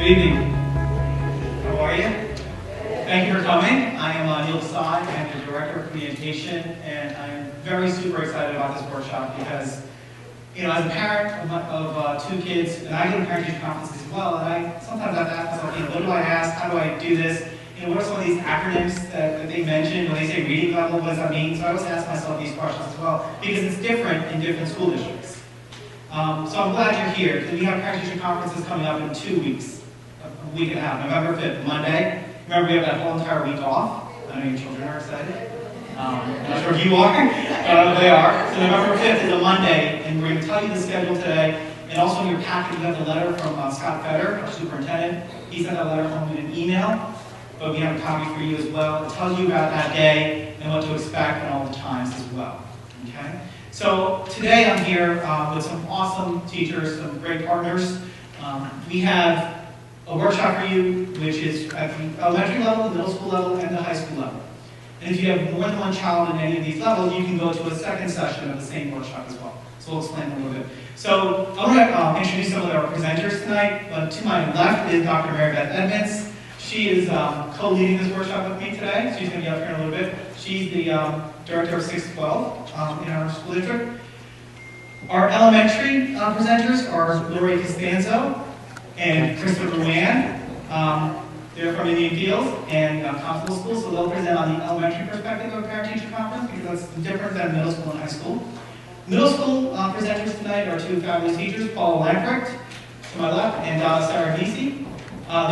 evening. How are you? Thank you for coming. I am Neil Desai. I'm the Director of Communication, and I am very super excited about this workshop because, you know, as a parent of two kids, and I go to parent-teacher conferences as well, and I sometimes have to ask myself, you know, what do I ask? How do I do this? You know, what are some of these acronyms that they mention when they say reading level? What does that mean? So I always ask myself these questions as well because it's different in different school districts. So I'm glad you're here because we have parent-teacher conferences coming up in 2 weeks, a week and a half, November 5th, Monday. Remember, we have that whole entire week off. I know your children are excited. I'm not sure if you are, but they are. So November 5th is a Monday, and we're going to tell you the schedule today. And also in your packet, you have the letter from Scott Feder, our superintendent. He sent that letter home in an email, but we have a copy for you as well. It tells you about that day and what to expect and all the times as well. Okay? So today I'm here with some awesome teachers, some great partners. We have a workshop for you, which is at the elementary level, the middle school level, and the high school level. And if you have more than one child in any of these levels, you can go to a second session of the same workshop as well. So we'll explain a little bit. So I want to introduce some of our presenters tonight. To my left is Dr. Mary Beth Edmonds. She is co-leading this workshop with me today. She's going to be up here in a little bit. She's the director of 612 in our school district. Our elementary presenters are Lori Costanzo and Christopher Ruan. They're from Indian Fields and Constable School, so they'll present on the elementary perspective of a parent-teacher conference because that's different than middle school and high school. Middle school presenters tonight are two fabulous teachers, Paul Lamprecht to my left and Donna Saravisi.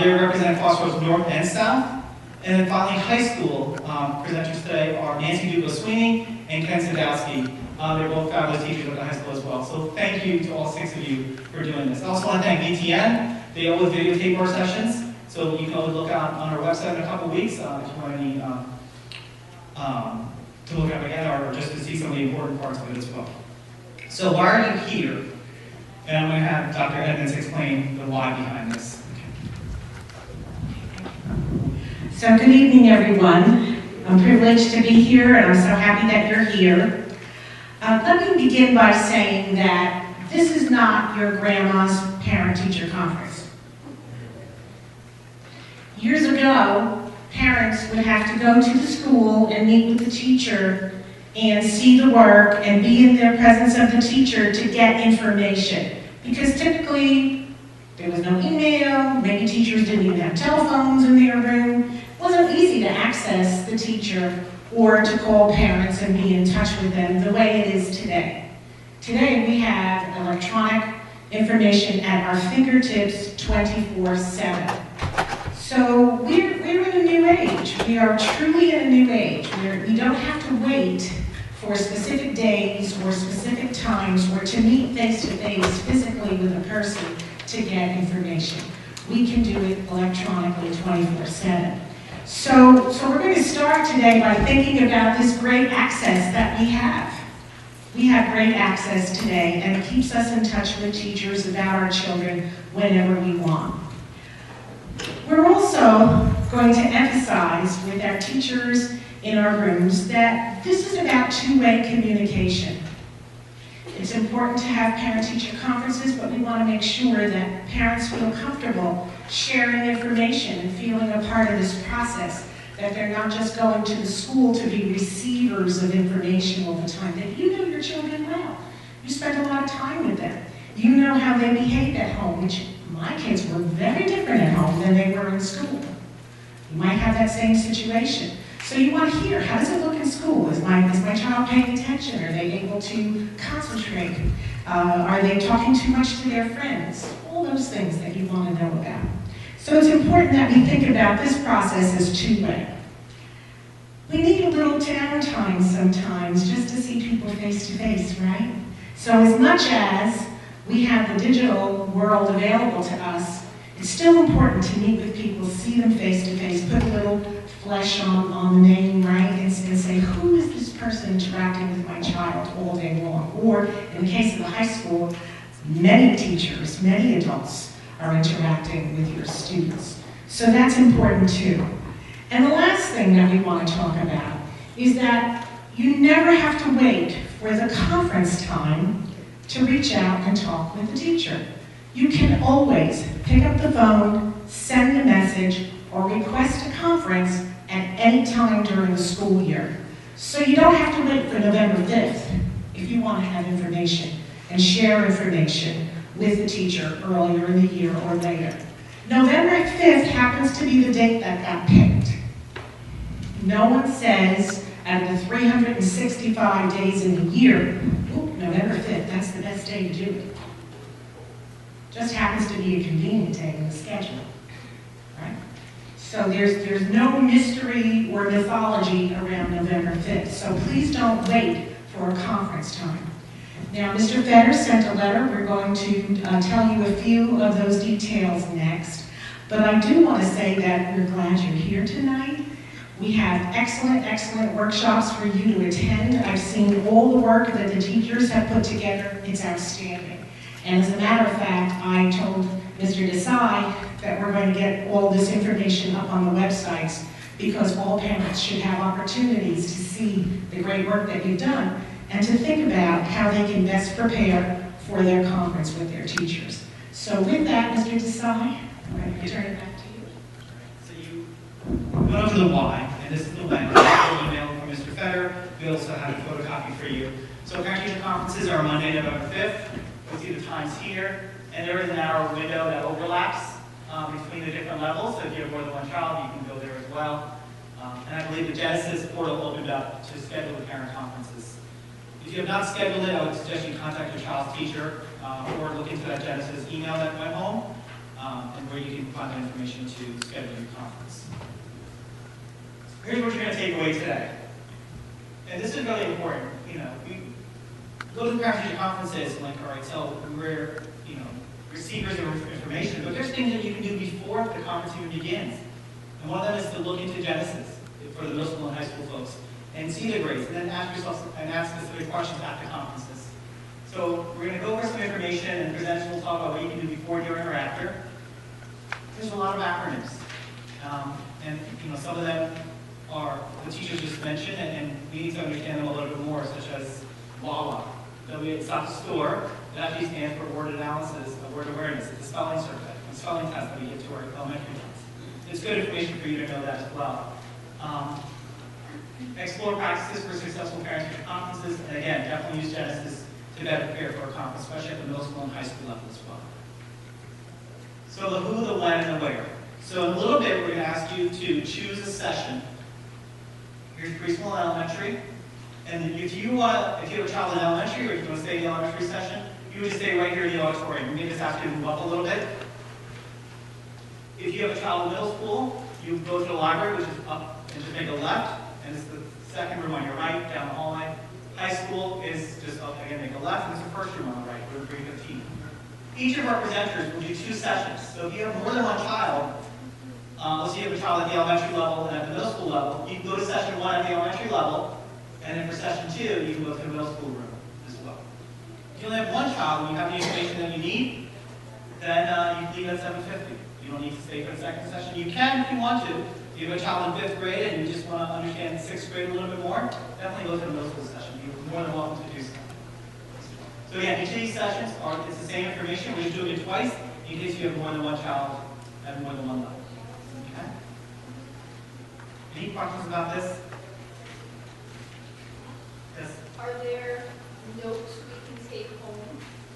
They represent Crossroads North and South. And then finally, high school presenters today are Nancy Duco-Sweeney and Ken Sadowski. They're both fabulous teachers at the high school as well. So thank you to all 6 of you for doing this. I also want to thank BTN. They always videotape our sessions, so you can always look on our website in a couple weeks if you want any to look up again or just to see some of the important parts of it as well. So why are you here? And I'm going to have Dr. Edmonds explain the why behind this. So good evening, everyone. I'm privileged to be here, and I'm so happy that you're here. Let me begin by saying that this is not your grandma's parent-teacher conference. Years ago, parents would have to go to the school and meet with the teacher and see the work and be in the presence of the teacher to get information. Because typically, there was no email, maybe teachers didn't even have telephones in their room. It wasn't easy to access the teacher or to call parents and be in touch with them the way it is today. Today we have electronic information at our fingertips 24/7. So we're in a new age. We are truly in a new age where we don't have to wait for specific days or specific times or to meet face-to-face physically with a person to get information. We can do it electronically 24/7. So we're going to start today by thinking about this great access that we have. We have great access today, and it keeps us in touch with teachers about our children whenever we want. We're also going to emphasize with our teachers in our rooms that this is about two-way communication. It's important to have parent-teacher conferences, but we want to make sure that parents feel comfortable sharing information and feeling a part of this process, that they're not just going to the school to be receivers of information all the time, that you know your children well. You spend a lot of time with them. You know how they behave at home, which my kids were very different at home than they were in school. You might have that same situation. So you want to hear, how does it look in school? Is my child paying attention? Are they able to concentrate? Are they talking too much to their friends? All those things that you want to know about. So it's important that we think about this process as two-way. We need a little downtime sometimes just to see people face-to-face, right? So as much as we have the digital world available to us, it's still important to meet with people, see them face-to-face, put a little flesh on the name, right, and say, who is this person interacting with my child all day long? Or, in the case of the high school, many teachers, many adults are interacting with your students. So that's important too. And the last thing that we want to talk about is that you never have to wait for the conference time to reach out and talk with the teacher. You can always pick up the phone, send a message, or request a conference at any time during the school year. So you don't have to wait for November 5th if you want to have information and share information with the teacher earlier in the year or later. November 5th happens to be the date that got picked. No one says out of the 365 days in a year, November 5th, that's the best day to do it. Just happens to be a convenient day in the schedule, right? So there's no mystery or mythology around November 5th, so please don't wait for a conference time. Now, Mr. Fetter sent a letter. We're going to tell you a few of those details next, but I do want to say that we're glad you're here tonight. We have excellent workshops for you to attend. I've seen all the work that the teachers have put together. It's outstanding. And as a matter of fact, I told Mr. Desai that we're going to get all this information up on the websites because all parents should have opportunities to see the great work that you've done and to think about how they can best prepare for their conference with their teachers. So with that, Mr. Desai, I'm going to turn it back to you. So you went over the why, and this is the when. An email from Mr. Fetter. We also have a photocopy for you. So parent-teacher conferences are Monday, November 5th. You'll see the times here, and there is an hour window that overlaps between the different levels. So if you have more than one child, you can go there as well. And I believe the Genesis portal opened up to schedule the parent conferences. If you have not scheduled it, I would suggest you contact your child's teacher or look into that Genesis email that went home, and where you can find that information to schedule your conference. Here's what you're going to take away today. And this is really important. You know, we go to parent-teacher conferences and like, all right, so we're, receivers of information, but there's things that you can do before the conference even begins. And one of them is to look into Genesis for the middle school and high school folks and see the grades, and then ask yourself and ask specific questions at the conferences. So we're going to go over some information, and presenters will talk about what you can do before, during, or after. There's a lot of acronyms, and some of them are the teachers just mentioned, and we need to understand them a little bit more, such as WAWA. It's not the store. It actually stands for word analysis of word awareness. It's a spelling survey, a spelling test that we give to our elementary ones. It's good information for you to know that as well. Explore practices for successful parent-teacher conferences, and again, definitely use Genesis to better prepare for a conference, especially at the middle school and high school level as well. So the who, the when, and the where. So in a little bit, we're going to ask you to choose a session. Here's preschool and elementary. And if you have a child in elementary, or if you want to stay in the elementary session, you would just stay right here in the auditorium. We may just ask you to move up a little bit. If you have a child in middle school, you go to the library, which is up, and just make a left, and it's the second room on your right, down the hallway. High school is just up, again, make a left, and it's the first room on the right, room 315. Each of our presenters will do 2 sessions. So if you have more than one child, let's say you have a child at the elementary level and at the middle school level, you can go to session 1 at the elementary level, and then for session 2, you can go to the middle school room as well. If you only have one child and you have the information that you need, then you can leave at 7:50. You don't need to stay for the second session. You can if you want to. If you have a child in 5th grade and you just want to understand 6th grade a little bit more, definitely go to the middle school session. You're more than welcome to do so. So again, each of these sessions it's the same information. We're just doing it twice in case you have more than one child at more than one level. Okay? Any questions about this? Yes? Are there notes we can take home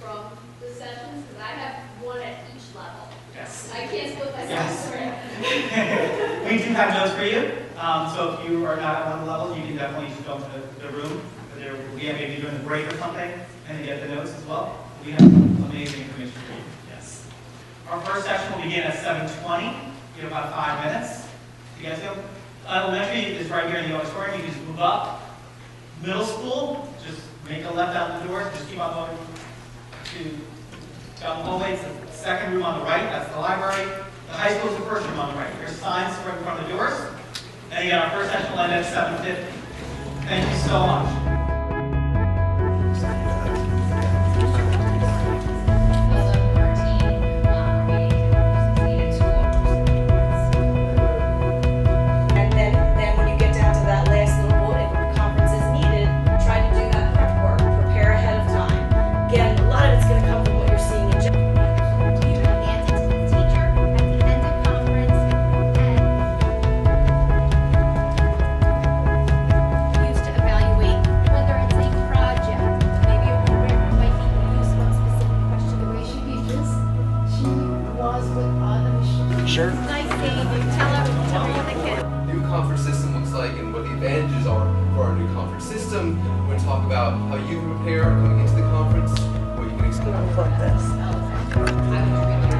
from the sessions? Because I have one at each level. Yes. I can't split myself. Yes. We do have notes for you. So if you are not at one level, you can definitely just go to the room. We have maybe during the break or something, and you get the notes as well. We have amazing information for you. Yes. Our first session will begin at 7:20. You have about 5 minutes. You guys go. Elementary is right here in the auditorium. You can just move up. Middle school, just make a left out the door. Just keep on going down the hallway. It's the second room on the right. That's the library. The high school is the first room on the right. There's signs right in front of the doors. And again, our first session will end at 7:50. Thank you so much. Sure. Nice seeing you. Tell everyone the kids. New conference system looks like and what the advantages are for our new conference system. We're going to talk about how you prepare coming into the conference, what you can expect. Unplug this.